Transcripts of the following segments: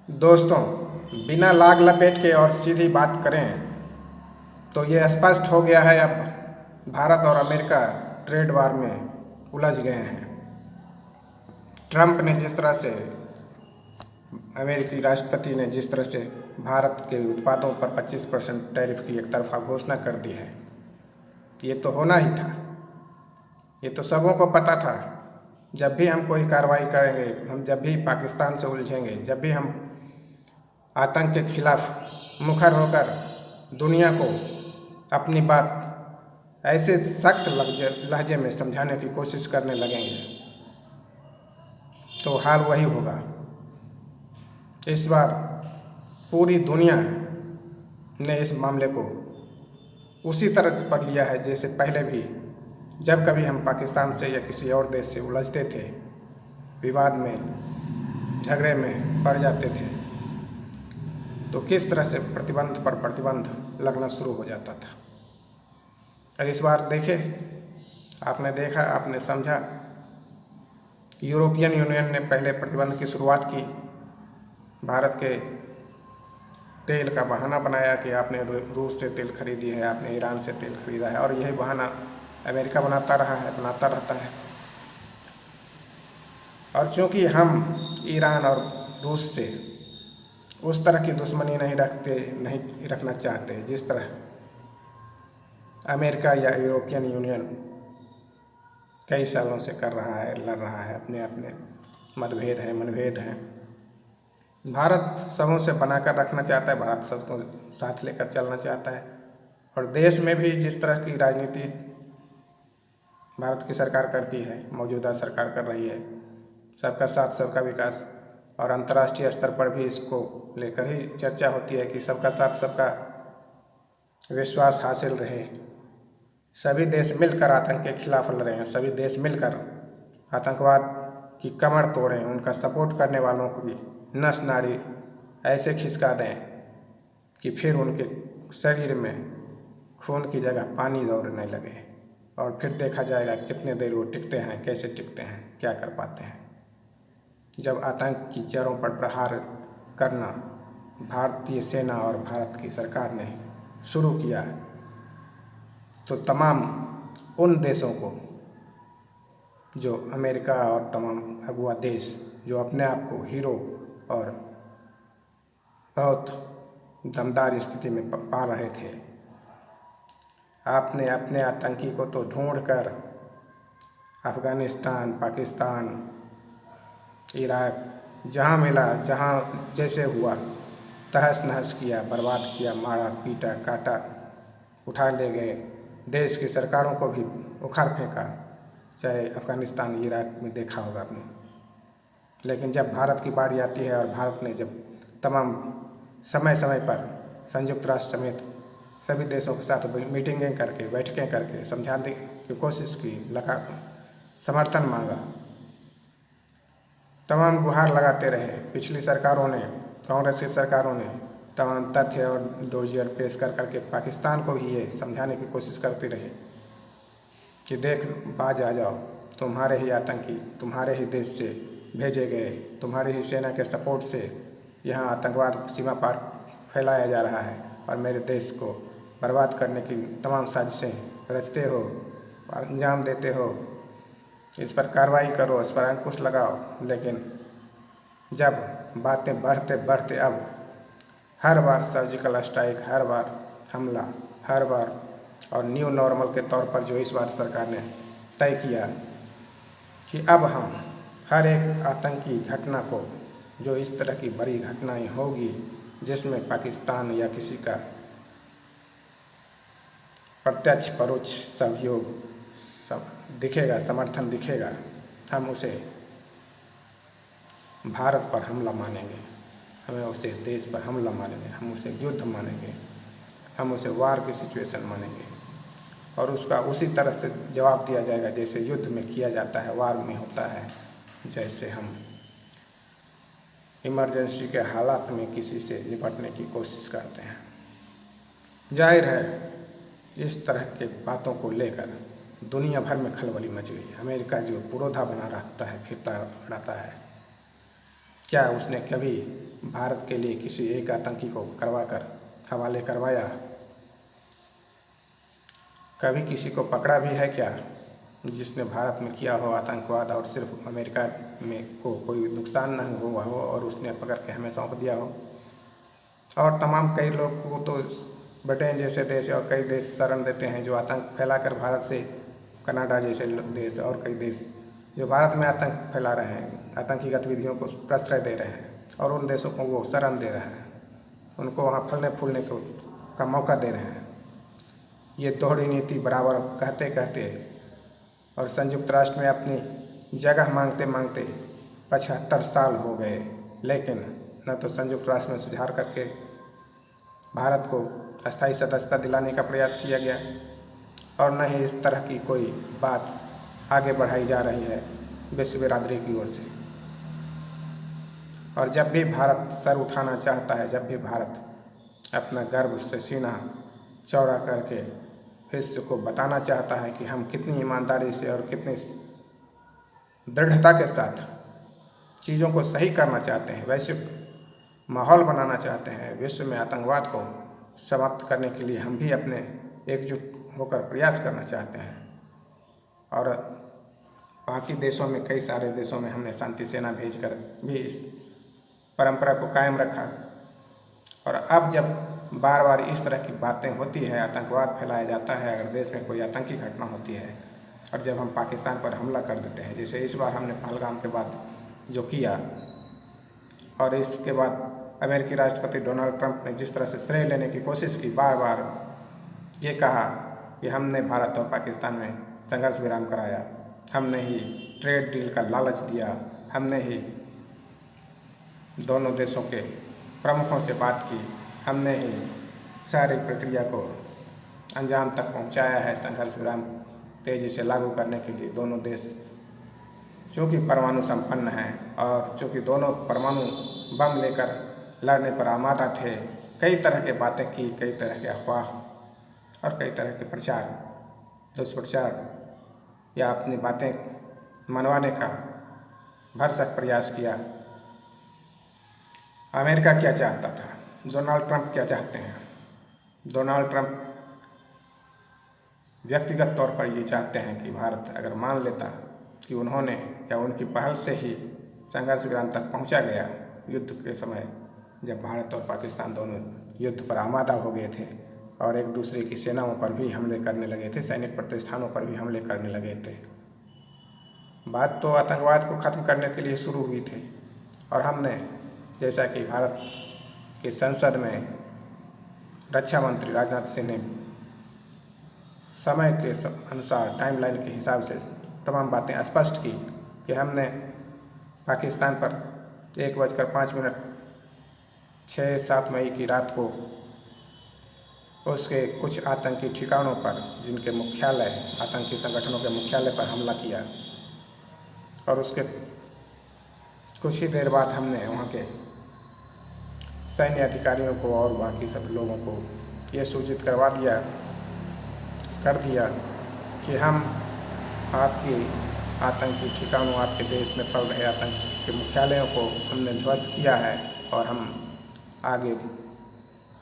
दोस्तों, बिना लाग लपेट के और सीधी बात करें तो ये स्पष्ट हो गया है, अब भारत और अमेरिका ट्रेड वार में उलझ गए हैं। ट्रंप ने जिस तरह से, अमेरिकी राष्ट्रपति ने जिस तरह से भारत के उत्पादों पर 25% टैरिफ की एक तरफा घोषणा कर दी है, ये तो होना ही था। ये तो सबों को पता था। जब भी हम कोई कार्रवाई करेंगे, हम जब भी पाकिस्तान से उलझेंगे, जब भी हम आतंक के खिलाफ मुखर होकर दुनिया को अपनी बात ऐसे सख्त लहजे में समझाने की कोशिश करने लगेंगे तो हाल वही होगा। इस बार पूरी दुनिया ने इस मामले को उसी तरह पढ़ लिया है जैसे पहले भी जब कभी हम पाकिस्तान से या किसी और देश से उलझते थे, विवाद में, झगड़े में पड़ जाते थे, तो किस तरह से प्रतिबंध पर प्रतिबंध लगना शुरू हो जाता था। और इस बार देखे, आपने देखा, आपने समझा, यूरोपियन यूनियन ने पहले प्रतिबंध की शुरुआत की। भारत के तेल का बहाना बनाया कि आपने रूस से तेल खरीदी है, आपने ईरान से तेल खरीदा है, और यही बहाना अमेरिका बनाता रहा है, बनाता रहता है। और चूंकि हम ईरान और रूस से उस तरह की दुश्मनी नहीं रखना चाहते जिस तरह अमेरिका या यूरोपियन यूनियन कई सालों से कर रहा है, लड़ रहा है, अपने अपने मनभेद हैं। भारत सबों से बनाकर रखना चाहता है, भारत सबको साथ लेकर चलना चाहता है। और देश में भी जिस तरह की राजनीति भारत की सरकार करती है, मौजूदा सरकार कर रही है, सबका साथ सबका विकास, और अंतर्राष्ट्रीय स्तर पर भी इसको लेकर ही चर्चा होती है कि सबका साथ सबका विश्वास हासिल रहे। सभी देश मिलकर आतंक के खिलाफ लड़ रहे हैं, सभी देश मिलकर आतंकवाद की कमर तोड़ें, उनका सपोर्ट करने वालों को भी नस नाड़ी ऐसे खिसका दें कि फिर उनके शरीर में खून की जगह पानी दौड़ने लगे, और फिर देखा जाएगा कितने देर वो टिकते हैं, कैसे टिकते हैं, क्या कर पाते हैं। जब आतंक की जड़ों पर प्रहार करना भारतीय सेना और भारत की सरकार ने शुरू किया तो तमाम उन देशों को, जो अमेरिका और तमाम अगुआ देश जो अपने आप को हीरो और बहुत दमदार स्थिति में पा रहे थे, आपने अपने आतंकी को तो ढूंढ कर अफ़गानिस्तान, पाकिस्तान, इराक, जहाँ मिला, जहाँ जैसे हुआ, तहस नहस किया, बर्बाद किया, मारा, पीटा, काटा, उठा ले गए। देश की सरकारों को भी उखाड़ फेंका, चाहे अफ़गानिस्तान, इराक में देखा होगा आपने। लेकिन जब भारत की बारी आती है और भारत ने जब तमाम समय समय पर संयुक्त राष्ट्र समेत सभी देशों के साथ मीटिंगें करके, बैठकें करके समझाने की कोशिश की, समर्थन मांगा, तमाम गुहार लगाते रहे, पिछली सरकारों ने, कांग्रेस की सरकारों ने तमाम तथ्य और डोजियर पेश कर करके पाकिस्तान को भी ये समझाने की कोशिश करती रही कि देख, बाज आ जाओ, तुम्हारे ही आतंकी तुम्हारे ही देश से भेजे गए, तुम्हारी ही सेना के सपोर्ट से यहाँ आतंकवाद सीमा पार फैलाया जा रहा है, और मेरे देश को बर्बाद करने की तमाम साजिशें रचते हो, अंजाम देते हो। इस पर कार्रवाई करो, इस पर अंकुश लगाओ। लेकिन जब बातें बढ़ते बढ़ते अब हर बार सर्जिकल स्ट्राइक, हर बार हमला, हर बार, और न्यू नॉर्मल के तौर पर जो इस बार सरकार ने तय किया कि अब हम हर एक आतंकी घटना को, जो इस तरह की बड़ी घटनाएं होगी जिसमें पाकिस्तान या किसी का प्रत्यक्ष परोक्ष सहयोग दिखेगा, समर्थन दिखेगा, हम उसे भारत पर हमला मानेंगे, हमें उसे देश पर हमला मानेंगे, हम उसे युद्ध मानेंगे, हम उसे वार की सिचुएशन मानेंगे, और उसका उसी तरह से जवाब दिया जाएगा जैसे युद्ध में किया जाता है, वार में होता है। जैसे हम इमरजेंसी के हालात में किसी से निपटने की कोशिश करते हैं। जाहिर है इस तरह के बातों को लेकर दुनिया भर में खलबली मच गई। अमेरिका जो पुरोधा बना रहता है, फिरता रहता है, क्या उसने कभी भारत के लिए किसी एक आतंकी को करवाकर हवाले करवाया? कभी किसी को पकड़ा भी है क्या जिसने भारत में किया हो आतंकवाद और सिर्फ अमेरिका में को कोई नुकसान नहीं हुआ हो और उसने पकड़ के हमें सौंप दिया हो? और तमाम कई लोग को तो ब्रिटेन जैसे देश और कई देश शरण देते हैं जो आतंक फैलाकर भारत से, कनाडा जैसे देश और कई देश जो भारत में आतंक फैला रहे हैं, आतंकी गतिविधियों को प्रश्रय दे रहे हैं और उन देशों को वो शरण दे रहे हैं, उनको वहाँ फलने फूलने का मौका दे रहे हैं। ये दोहरी नीति बराबर कहते कहते और संयुक्त राष्ट्र में अपनी जगह मांगते मांगते 75 साल हो गए, लेकिन न तो संयुक्त राष्ट्र में सुधार करके भारत को अस्थायी सदस्यता दिलाने का प्रयास किया गया और न ही इस तरह की कोई बात आगे बढ़ाई जा रही है विश्व बिरादरी की ओर से। और जब भी भारत सर उठाना चाहता है, जब भी भारत अपना गर्व से सीना चौड़ा करके विश्व को बताना चाहता है कि हम कितनी ईमानदारी से और कितनी दृढ़ता के साथ चीज़ों को सही करना चाहते हैं, वैश्विक माहौल बनाना चाहते हैं, विश्व में आतंकवाद को समाप्त करने के लिए हम भी अपने एकजुट होकर प्रयास करना चाहते हैं। और बाकी देशों में, कई सारे देशों में हमने शांति सेना भेजकर भी इस परंपरा को कायम रखा। और अब जब बार बार इस तरह की बातें होती है, आतंकवाद फैलाया जाता है, अगर देश में कोई आतंकी घटना होती है और जब हम पाकिस्तान पर हमला कर देते हैं, जैसे इस बार हमने पहलगाम के बाद जो किया, और इसके बाद अमेरिकी राष्ट्रपति डोनाल्ड ट्रंप ने जिस तरह से श्रेय लेने की कोशिश की, बार बार ये कहा कि हमने भारत और पाकिस्तान में संघर्ष विराम कराया, हमने ही ट्रेड डील का लालच दिया, हमने ही दोनों देशों के प्रमुखों से बात की, हमने ही सारी प्रक्रिया को अंजाम तक पहुंचाया है संघर्ष विराम तेज़ी से लागू करने के लिए। दोनों देश चूँकि परमाणु संपन्न हैं और चूँकि दोनों परमाणु बम लेकर लड़ने पर आमादा थे, कई तरह की बातें की, कई तरह के अफवाह और कई तरह के प्रचार, दुष्प्रचार या अपनी बातें मनवाने का भरसक प्रयास किया। अमेरिका क्या चाहता था, डोनाल्ड ट्रंप क्या चाहते हैं? डोनाल्ड ट्रंप व्यक्तिगत तौर पर ये चाहते हैं कि भारत अगर मान लेता कि उन्होंने या उनकी पहल से ही संघर्ष विराम तक पहुंचा गया, युद्ध के समय जब भारत और पाकिस्तान दोनों युद्ध पर आमादा हो गए थे और एक दूसरे की सेनाओं पर भी हमले करने लगे थे, सैनिक प्रतिष्ठानों पर भी हमले करने लगे थे। बात तो आतंकवाद को ख़त्म करने के लिए शुरू हुई थी और हमने, जैसा कि भारत की संसद में रक्षा मंत्री राजनाथ सिंह ने समय के अनुसार टाइमलाइन के हिसाब से तमाम बातें स्पष्ट की कि हमने पाकिस्तान पर 1:05 6-7 मई की रात को उसके कुछ आतंकी ठिकानों पर, जिनके मुख्यालय, आतंकी संगठनों के मुख्यालय पर हमला किया और उसके कुछ ही देर बाद हमने वहाँ के सैन्य अधिकारियों को और बाकी सब लोगों को ये सूचित कर दिया कि हम आपकी आतंकी ठिकानों, आपके देश में पल रहे आतंक के मुख्यालयों को हमने ध्वस्त किया है और हम आगे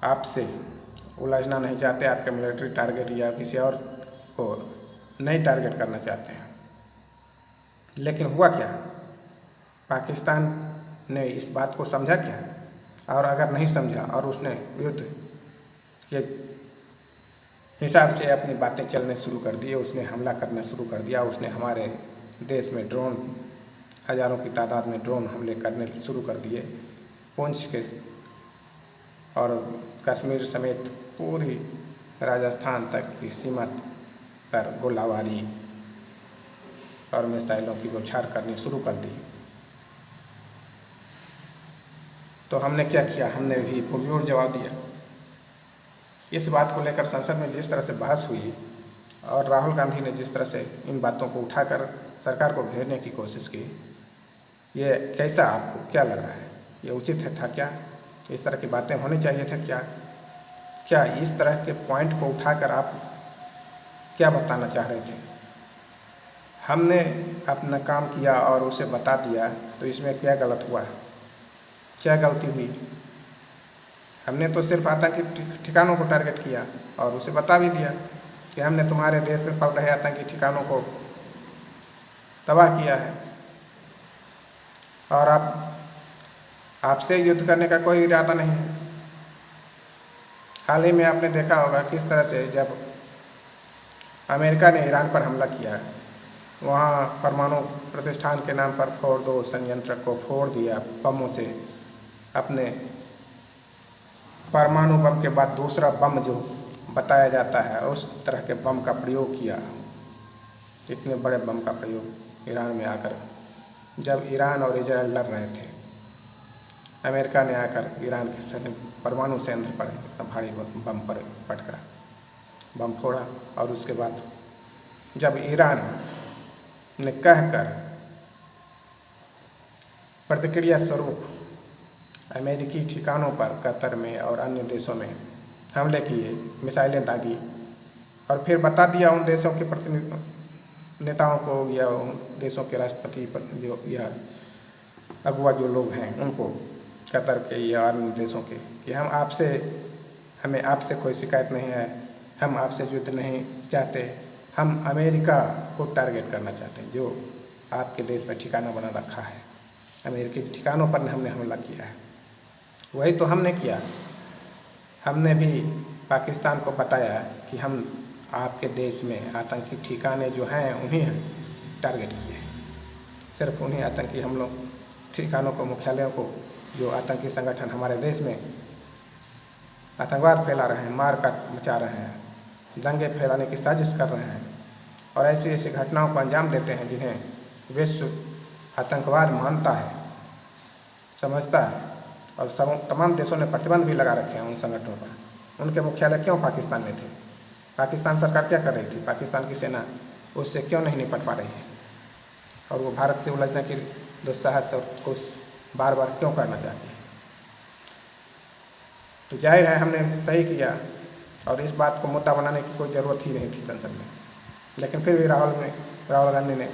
आपसे उलझना नहीं चाहते, आपके मिलिट्री टारगेट या किसी और को नहीं टारगेट करना चाहते हैं। लेकिन हुआ क्या? पाकिस्तान ने इस बात को समझा क्या? और अगर नहीं समझा और उसने युद्ध के हिसाब से अपनी बातें चलने शुरू कर दी, उसने हमला करना शुरू कर दिया, उसने हमारे देश में ड्रोन, हज़ारों की तादाद में ड्रोन हमले करने शुरू कर दिए, पुंछ के और कश्मीर समेत पूरी राजस्थान तक की सीमा पर गोलाबारी और मिसाइलों की बौछार करनी शुरू कर दी। तो हमने क्या किया? हमने भी पुरजोर जवाब दिया। इस बात को लेकर संसद में जिस तरह से बहस हुई और राहुल गांधी ने जिस तरह से इन बातों को उठाकर सरकार को घेरने की कोशिश की, ये कैसा, आपको क्या लग रहा है? ये उचित था क्या? इस तरह की बातें होनी चाहिए था क्या? क्या इस तरह के पॉइंट को उठाकर आप क्या बताना चाह रहे थे? हमने अपना काम किया और उसे बता दिया, तो इसमें क्या गलत हुआ? क्या गलती हुई? हमने तो सिर्फ आतंकी ठिकानों को टारगेट किया और उसे बता भी दिया कि हमने तुम्हारे देश में पल रहे आतंकी ठिकानों को तबाह किया है और आपसे युद्ध करने का कोई इरादा नहीं है। हाल ही में आपने देखा होगा किस तरह से जब अमेरिका ने ईरान पर हमला किया, वहाँ परमाणु प्रतिष्ठान के नाम पर फोड़-दो संयंत्र को फोड़ दिया बमों से। अपने परमाणु बम के बाद दूसरा बम जो बताया जाता है उस तरह के बम का प्रयोग किया। इतने बड़े बम का प्रयोग ईरान में आकर, जब ईरान और इजराइल लड़ रहे थे, अमेरिका ने आकर ईरान के परमाणु संयंत्र पर इतना भारी बम पर पटका, बम फोड़ा। और उसके बाद जब ईरान ने कहकर प्रतिक्रिया स्वरूप अमेरिकी ठिकानों पर कतर में और अन्य देशों में हमले किए, मिसाइलें दागी और फिर बता दिया उन देशों के नेताओं को या उन देशों के राष्ट्रपति जो या अगुआ जो लोग हैं उनको, कतर के या अन्य देशों के, कि हमें आपसे कोई शिकायत नहीं है, हम आपसे युद्ध नहीं चाहते, हम अमेरिका को टारगेट करना चाहते हैं जो आपके देश में ठिकाना बना रखा है। अमेरिकी ठिकानों पर हमने हमला किया है। वही तो हमने किया। हमने भी पाकिस्तान को बताया कि हम आपके देश में आतंकी ठिकाने जो हैं उन्हीं टारगेट किए हैं। सिर्फ उन्हीं आतंकी हमलों ठिकानों को, मुख्यालयों को, जो आतंकी संगठन हमारे देश में आतंकवाद फैला रहे हैं, मार काट मचा रहे हैं, दंगे फैलाने की साजिश कर रहे हैं और ऐसी ऐसी घटनाओं को अंजाम देते हैं जिन्हें विश्व आतंकवाद मानता है, समझता है। और तमाम देशों ने प्रतिबंध भी लगा रखे हैं उन संगठनों पर। उनके मुख्यालय क्यों पाकिस्तान में थे? पाकिस्तान सरकार क्या कर रही थी? पाकिस्तान की सेना उससे क्यों नहीं निपट पा रही है? और वो भारत से उलझने की दुस्साहस और कोशिश बार बार क्यों करना चाहती है? तो जाहिर है हमने सही किया और इस बात को मुद्दा बनाने की कोई ज़रूरत ही नहीं थी संसद में। लेकिन फिर भी राहुल गांधी ने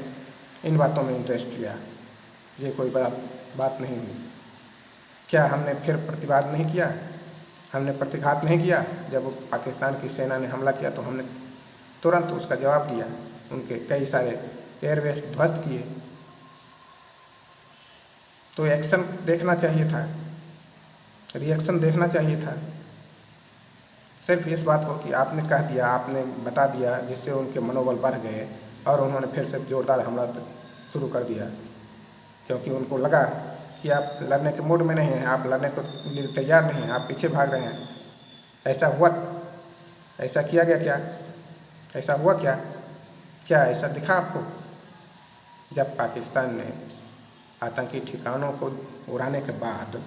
इन बातों में इंटरेस्ट लिया। ये कोई बात नहीं हुई। क्या हमने फिर प्रतिवाद नहीं किया? हमने प्रतिघात नहीं किया? जब पाकिस्तान की सेना ने हमला किया तो हमने तुरंत उसका जवाब दिया। उनके कई सारे एयरबेस ध्वस्त किए। तो एक्शन देखना चाहिए था, रिएक्शन देखना चाहिए था। सिर्फ इस बात को कि आपने कह दिया, आपने बता दिया, जिससे उनके मनोबल बढ़ गए और उन्होंने फिर से जोरदार हमला शुरू कर दिया, क्योंकि उनको लगा कि आप लड़ने के मूड में नहीं हैं, आप लड़ने को लिए तैयार नहीं हैं, आप पीछे भाग रहे हैं। ऐसा हुआ? ऐसा किया गया क्या? ऐसा हुआ क्या? क्या ऐसा दिखा आपको? जब पाकिस्तान ने आतंकी ठिकानों को उड़ाने के बाद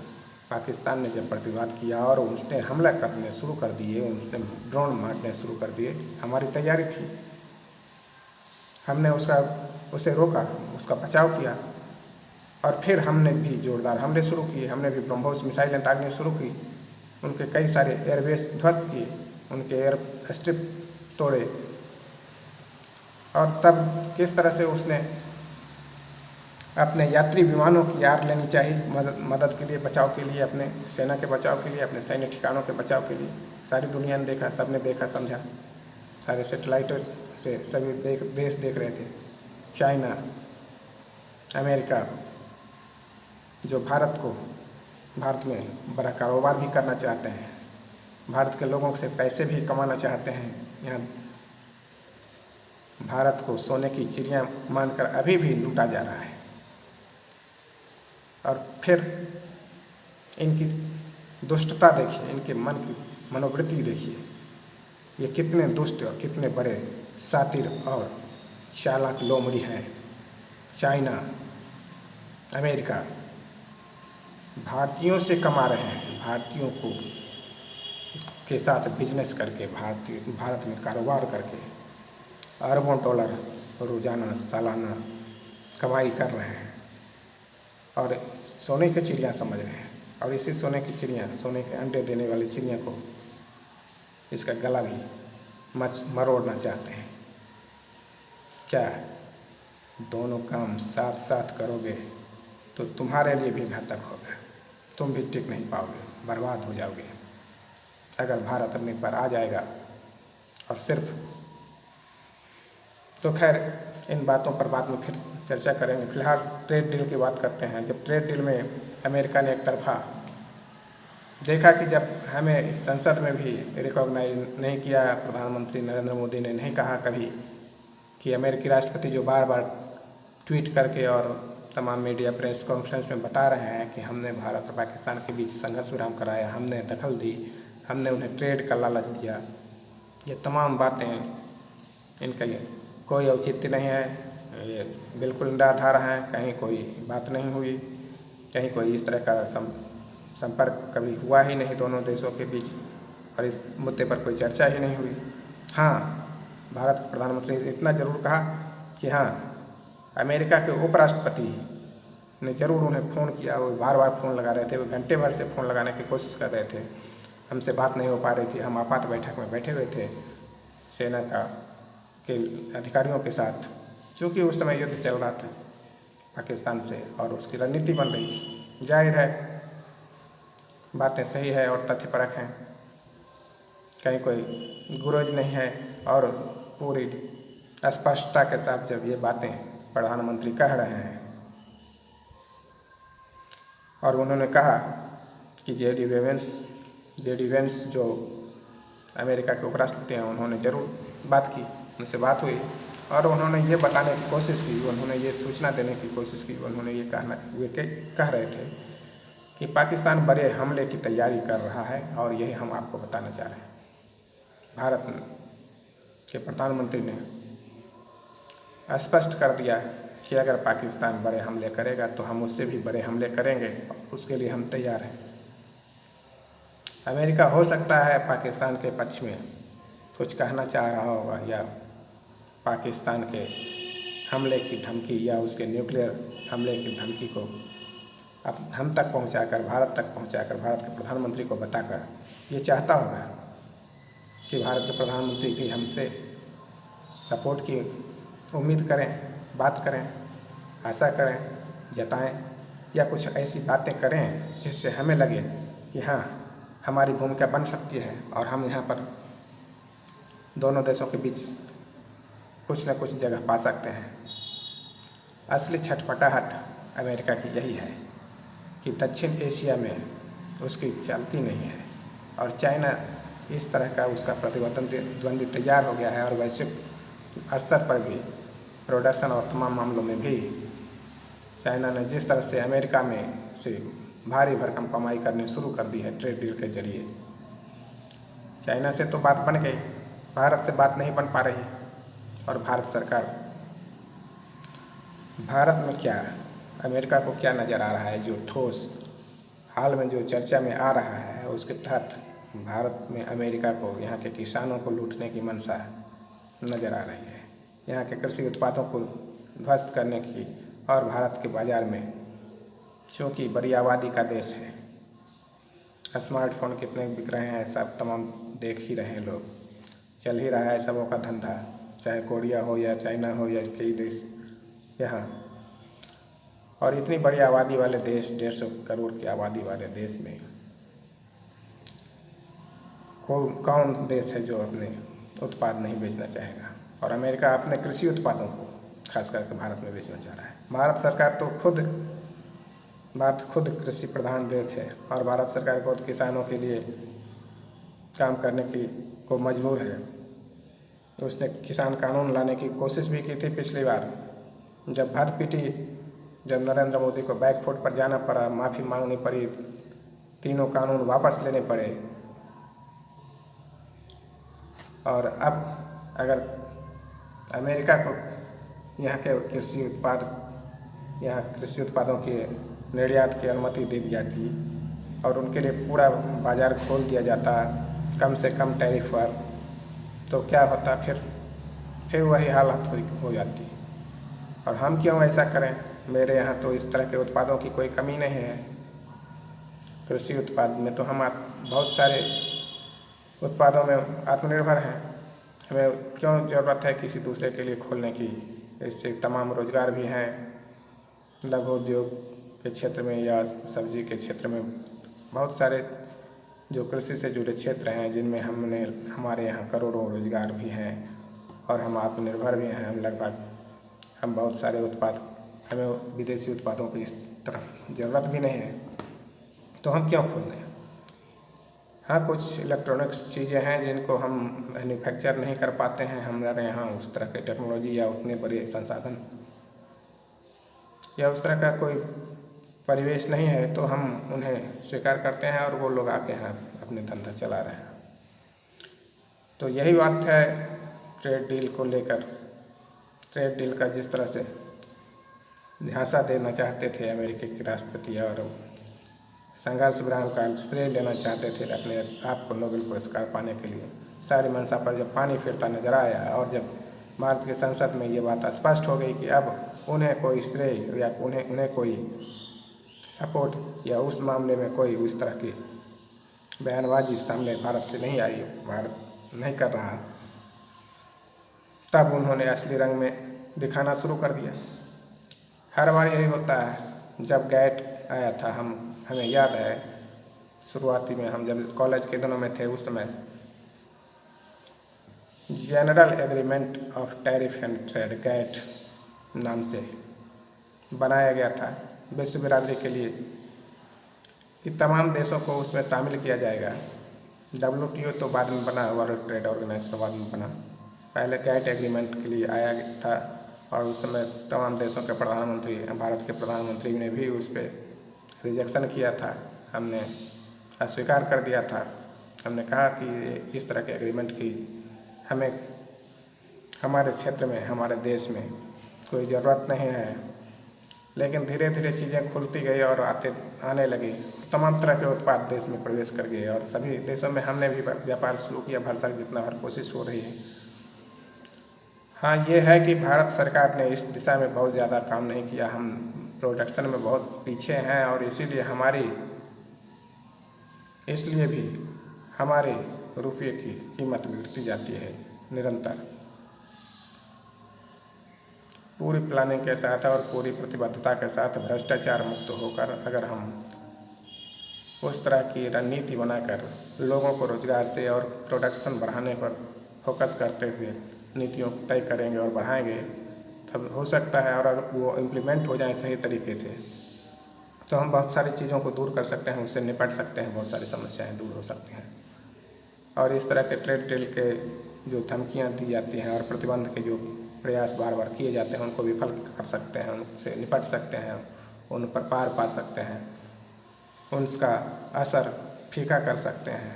पाकिस्तान ने जब प्रतिवाद किया और उसने हमला करने शुरू कर दिए, उसने ड्रोन मारने शुरू कर दिए, हमारी तैयारी थी। हमने उसे रोका, उसका बचाव किया और फिर हमने भी जोरदार हमले शुरू किए। हमने भी ब्रह्मोस मिसाइलें दागनी शुरू की, उनके कई सारे एयरबेस ध्वस्त किए, उनके एयर स्ट्रिप तोड़े। और तब किस तरह से उसने अपने यात्री विमानों की आड़ लेनी चाहिए मदद के लिए, बचाव के लिए, अपने सेना के बचाव के लिए, अपने सैन्य ठिकानों के बचाव के लिए। सारी दुनिया ने देखा, सबने देखा समझा, सारे सैटेलाइटों से सभी देश देख रहे थे। चाइना, अमेरिका, जो भारत में बड़ा कारोबार भी करना चाहते हैं, भारत के लोगों से पैसे भी कमाना चाहते हैं, यहाँ भारत को सोने की चिड़िया मानकर अभी भी लूटा जा रहा है। और फिर इनकी दुष्टता देखिए, इनके मन की मनोवृत्ति देखिए, ये कितने दुष्ट और कितने बड़े शातिर और चालाक लोमड़ी हैं। चाइना, अमेरिका भारतीयों से कमा रहे हैं, भारतीयों के साथ बिजनेस करके, भारत में कारोबार करके अरबों डॉलर रोजाना सालाना कमाई कर रहे हैं और सोने की चिड़िया समझ रहे हैं। और इसी सोने की चिड़िया, सोने के अंडे देने वाली चिड़िया को, इसका गला भी मरोड़ना चाहते हैं। क्या दोनों काम साथ साथ करोगे तो तुम्हारे लिए भी घातक होगा। तुम भी टिक नहीं पाओगे, बर्बाद हो जाओगे। अगर भारत अपने पर आ जाएगा और सिर्फ, तो खैर इन बातों पर बाद में फिर चर्चा करेंगे। फिलहाल ट्रेड डील की बात करते हैं। जब ट्रेड डील में अमेरिका ने एक तरफा देखा कि जब हमें संसद में भी रिकॉग्नाइज नहीं किया, प्रधानमंत्री नरेंद्र मोदी ने नहीं कहा कभी कि अमेरिकी राष्ट्रपति जो बार बार ट्वीट करके और तमाम मीडिया प्रेस कॉन्फ्रेंस में बता रहे हैं कि हमने भारत और पाकिस्तान के बीच संघर्ष विराम कराया, हमने दखल दी, हमने उन्हें ट्रेड का लालच दिया, ये तमाम बातें इनका ये कोई औचित्य नहीं है, ये बिल्कुल निराधार हैं। कहीं कोई बात नहीं हुई, कहीं कोई इस तरह का संपर्क कभी हुआ ही नहीं दोनों देशों के बीच, और इस मुद्दे पर कोई चर्चा ही नहीं हुई। हाँ, भारत के प्रधानमंत्री ने इतना ज़रूर कहा कि हाँ, अमेरिका के उपराष्ट्रपति ने ज़रूर उन्हें फ़ोन किया, वो बार बार फ़ोन लगा रहे थे, वो घंटे भर से फ़ोन लगाने की कोशिश कर रहे थे, हमसे बात नहीं हो पा रही थी। हम आपात बैठक में बैठे हुए थे सेना के अधिकारियों के साथ, क्योंकि उस समय युद्ध चल रहा था पाकिस्तान से और उसकी रणनीति बन रही थी। जाहिर है बातें सही है और तथ्यपरक हैं, कहीं कोई गुरज नहीं है, और पूरी स्पष्टता के साथ जब ये बातें प्रधानमंत्री कह रहे हैं और उन्होंने कहा कि जे.डी. वेंस जो अमेरिका के उपराष्ट्रपति हैं, उन्होंने ज़रूर बात की, उनसे बात हुई और उन्होंने ये बताने की कोशिश की, उन्होंने ये सूचना देने की कोशिश की, उन्होंने ये कह रहे थे कि पाकिस्तान बड़े हमले की तैयारी कर रहा है और यही हम आपको बताना चाह रहे हैं। भारत के प्रधानमंत्री ने स्पष्ट कर दिया कि अगर पाकिस्तान बड़े हमले करेगा तो हम उससे भी बड़े हमले करेंगे, उसके लिए हम तैयार हैं। अमेरिका हो सकता है पाकिस्तान के पक्ष में कुछ कहना चाह रहा होगा, या पाकिस्तान के हमले की धमकी या उसके न्यूक्लियर हमले की धमकी को अब हम तक पहुंचाकर, भारत तक पहुंचाकर, भारत के प्रधानमंत्री को बताकर ये चाहता होगा कि भारत के प्रधानमंत्री भी हमसे सपोर्ट की उम्मीद करें, बात करें, आशा करें, जताएं, या कुछ ऐसी बातें करें जिससे हमें लगे कि हाँ, हमारी भूमिका बन सकती है और हम यहाँ पर दोनों देशों के बीच कुछ न कुछ जगह पा सकते हैं। असली छटपटाहट अमेरिका की यही है कि दक्षिण एशिया में उसकी चलती नहीं है और चाइना इस तरह का उसका प्रतिद्वंदी तैयार हो गया है, और वैश्विक स्तर पर भी प्रोडक्शन और तमाम मामलों में भी चाइना ने जिस तरह से अमेरिका में से भारी भरकम कमाई करनी शुरू कर दी है ट्रेड डील के जरिए, चाइना से तो बात बन गई, भारत से बात नहीं बन पा रही। और भारत सरकार, भारत में क्या, अमेरिका को क्या नज़र आ रहा है, जो ठोस हाल में जो चर्चा में आ रहा है उसके तहत भारत में अमेरिका को यहाँ के किसानों को लूटने की मंशा नज़र आ रही है, यहाँ के कृषि उत्पादों को ध्वस्त करने की। और भारत के बाज़ार में चूँकि बड़ी आबादी का देश है, स्मार्टफोन कितने बिक रहे हैं सब तमाम देख ही रहे हैं लोग, चल ही रहा है सबों का धंधा, चाहे कोरिया हो या चाइना हो या कई देश यहाँ। और इतनी बड़ी आबादी वाले देश, 150 करोड़ की आबादी वाले देश में कौन देश है जो अपने उत्पाद नहीं बेचना चाहेगा। और अमेरिका अपने कृषि उत्पादों को खास करके भारत में बेचना चाह रहा है। भारत सरकार तो खुद कृषि प्रधान देश है और भारत सरकार को किसानों के लिए काम करने को मजबूर है। तो उसने किसान कानून लाने की कोशिश भी की थी पिछली बार, जब हद पीटी, जब नरेंद्र मोदी को बैकफुट पर जाना पड़ा, माफ़ी मांगनी पड़ी, तीनों कानून वापस लेने पड़े। और अब अगर अमेरिका को यहाँ के कृषि उत्पादों के निर्यात की अनुमति दे दी जाती और उनके लिए पूरा बाज़ार खोल दिया जाता कम से कम टैरिफ पर, तो क्या होता, फिर वही हालत हो जाती। और हम क्यों ऐसा करें, मेरे यहाँ तो इस तरह के उत्पादों की कोई कमी नहीं है। कृषि उत्पाद में तो हम बहुत सारे उत्पादों में आत्मनिर्भर हैं, हमें क्यों ज़रूरत है किसी दूसरे के लिए खोलने की। इससे तमाम रोज़गार भी हैं, लघु उद्योग, के क्षेत्र में या सब्जी के क्षेत्र में बहुत सारे जो कृषि से जुड़े क्षेत्र हैं जिनमें हमारे यहाँ करोड़ों रोजगार भी हैं और हम आत्मनिर्भर भी हैं। हम बहुत सारे उत्पाद, हमें विदेशी उत्पादों की इस तरफ ज़रूरत भी नहीं है, तो हम क्यों खोल लें। हाँ, कुछ इलेक्ट्रॉनिक्स चीज़ें हैं जिनको हम मैन्युफैक्चर नहीं कर पाते हैं, हमारे यहाँ उस तरह की टेक्नोलॉजी या उतने बड़े संसाधन या उस तरह का कोई परिवेश नहीं है, तो हम उन्हें स्वीकार करते हैं और वो लोग आके यहाँ अपने धंधा चला रहे हैं। तो यही बात है ट्रेड डील को लेकर। ट्रेड डील का जिस तरह से झांसा देना चाहते थे अमेरिका के राष्ट्रपति और संघर्ष विराम का श्रेय लेना चाहते थे अपने आप को नोबेल पुरस्कार पाने के लिए, सारी मंशा पर जब पानी फिरता नजर आया और जब भारत की संसद में ये बात स्पष्ट हो गई कि अब उन्हें कोई श्रेय या उन्हें कोई सपोर्ट या उस मामले में कोई उस तरह की बयानबाजी सामने भारत से नहीं आई, भारत नहीं कर रहा, तब उन्होंने असली रंग में दिखाना शुरू कर दिया। हर बार यही होता है। जब गैट आया था, हमें याद है शुरुआती में हम जब कॉलेज के दिनों में थे, उस समय general agreement of tariff and trade GATT नाम से बनाया गया था विश्व बिरादरी के लिए कि तमाम देशों को उसमें शामिल किया जाएगा। WTO तो बाद में बना, वर्ल्ड ट्रेड ऑर्गेनाइजेशन बाद में बना, पहले गैट एग्रीमेंट के लिए आया था और उस समय तमाम देशों के प्रधानमंत्री, भारत के प्रधानमंत्री ने भी उस पर रिजेक्शन किया था। हमने अस्वीकार कर दिया था। हमने कहा कि इस तरह के एग्रीमेंट की हमें हमारे क्षेत्र में, हमारे देश में कोई ज़रूरत नहीं है। लेकिन धीरे धीरे चीज़ें खुलती गई और आने लगी, तमाम तरह के उत्पाद देश में प्रवेश कर गए और सभी देशों में हमने भी व्यापार शुरू किया भरसक जितना हर कोशिश हो रही है। हाँ, ये है कि भारत सरकार ने इस दिशा में बहुत ज़्यादा काम नहीं किया। हम प्रोडक्शन में बहुत पीछे हैं और इसलिए भी हमारे रुपये की कीमत गिरती जाती है निरंतर। पूरी प्लानिंग के साथ और पूरी प्रतिबद्धता के साथ भ्रष्टाचार मुक्त होकर अगर हम उस तरह की रणनीति बनाकर लोगों को रोजगार से और प्रोडक्शन बढ़ाने पर फोकस करते हुए नीतियों को तय करेंगे और बढ़ाएंगे, तब हो सकता है, और अगर वो इम्प्लीमेंट हो जाए सही तरीके से, तो हम बहुत सारी चीज़ों को दूर कर सकते हैं, उससे निपट सकते हैं, बहुत सारी समस्याएं दूर हो सकती हैं। और इस तरह के ट्रेड डील के जो धमकियां दी जाती हैं और प्रतिबंध के जो प्रयास बार बार किए जाते हैं, उनको विफल कर सकते हैं, उनसे निपट सकते हैं, उन पर पार पा सकते हैं, उनका असर फीका कर सकते हैं।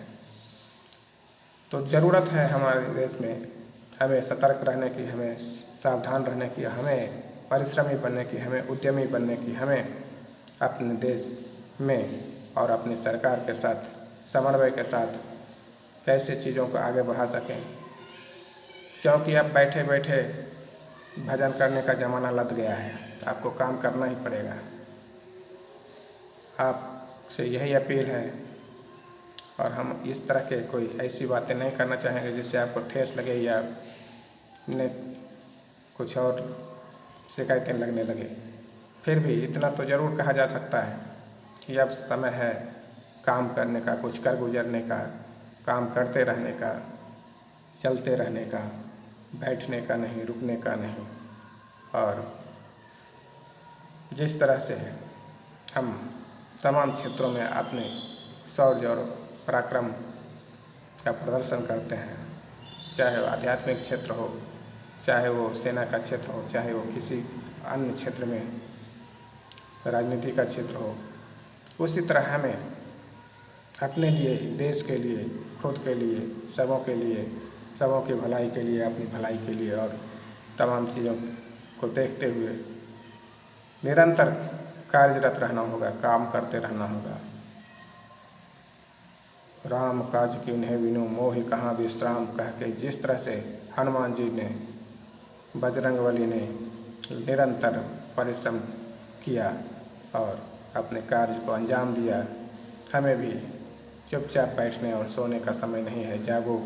तो ज़रूरत है हमारे देश में हमें सतर्क रहने की, हमें सावधान रहने की, हमें परिश्रमी बनने की, हमें उद्यमी बनने की, हमें अपने देश में और अपनी सरकार के साथ समन्वय के साथ कैसे चीज़ों को आगे बढ़ा सकें। क्योंकि अब बैठे बैठे भजन करने का ज़माना लद गया है, आपको काम करना ही पड़ेगा। आपसे यही अपील है और हम इस तरह के कोई ऐसी बातें नहीं करना चाहेंगे जिससे आपको ठेस लगे या कुछ और शिकायतें लगने लगे। फिर भी इतना तो ज़रूर कहा जा सकता है कि अब समय है काम करने का, कुछ कर गुजरने का, काम करते रहने का, चलते रहने का, बैठने का नहीं, रुकने का नहीं। और जिस तरह से हम तमाम क्षेत्रों में अपने शौर्य और पराक्रम का प्रदर्शन करते हैं, चाहे वो आध्यात्मिक क्षेत्र हो, चाहे वो सेना का क्षेत्र हो, चाहे वो किसी अन्य क्षेत्र में राजनीति का क्षेत्र हो, उसी तरह हमें अपने लिए, देश के लिए, खुद के लिए, सबों की भलाई के लिए, अपनी भलाई के लिए और तमाम चीज़ों को देखते हुए निरंतर कार्यरत रहना होगा, काम करते रहना होगा। राम काज कीन्हे बिनु मोहि कहाँ विश्राम कह के जिस तरह से हनुमान जी ने, बजरंगबली ने निरंतर परिश्रम किया और अपने कार्य को अंजाम दिया, हमें भी चुपचाप बैठने और सोने का समय नहीं है। जागो,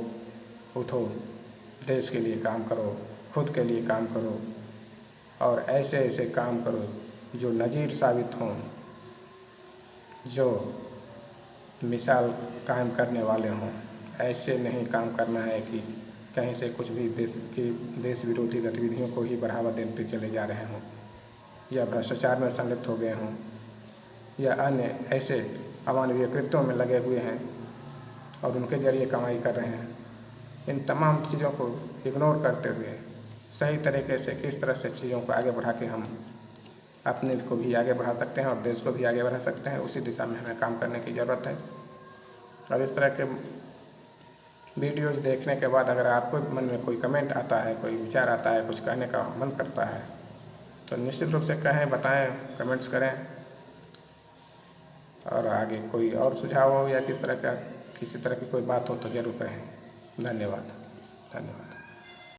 उठो, देश के लिए काम करो, खुद के लिए काम करो और ऐसे ऐसे काम करो जो नज़ीर साबित हों, जो मिसाल कायम करने वाले हों। ऐसे नहीं काम करना है कि कहीं से कुछ भी देश विरोधी गतिविधियों को ही बढ़ावा देते चले जा रहे हों, या भ्रष्टाचार में संलिप्त हो गए हों, या अन्य ऐसे अमानवीय कृत्यों में लगे हुए हैं और उनके जरिए कमाई कर रहे हैं। इन तमाम चीज़ों को इग्नोर करते हुए सही तरीके से किस तरह से चीज़ों को आगे बढ़ा के हम अपने को भी आगे बढ़ा सकते हैं और देश को भी आगे बढ़ा सकते हैं, उसी दिशा में हमें काम करने की ज़रूरत है। और इस तरह के वीडियोज़ देखने के बाद अगर आपको मन में कोई कमेंट आता है, कोई विचार आता है, कुछ कहने का मन करता है, तो निश्चित रूप से कहें, बताएं, कमेंट्स करें। और आगे कोई और सुझाव हो या किसी तरह की कोई बात हो तो ज़रूर कहें। धन्यवाद।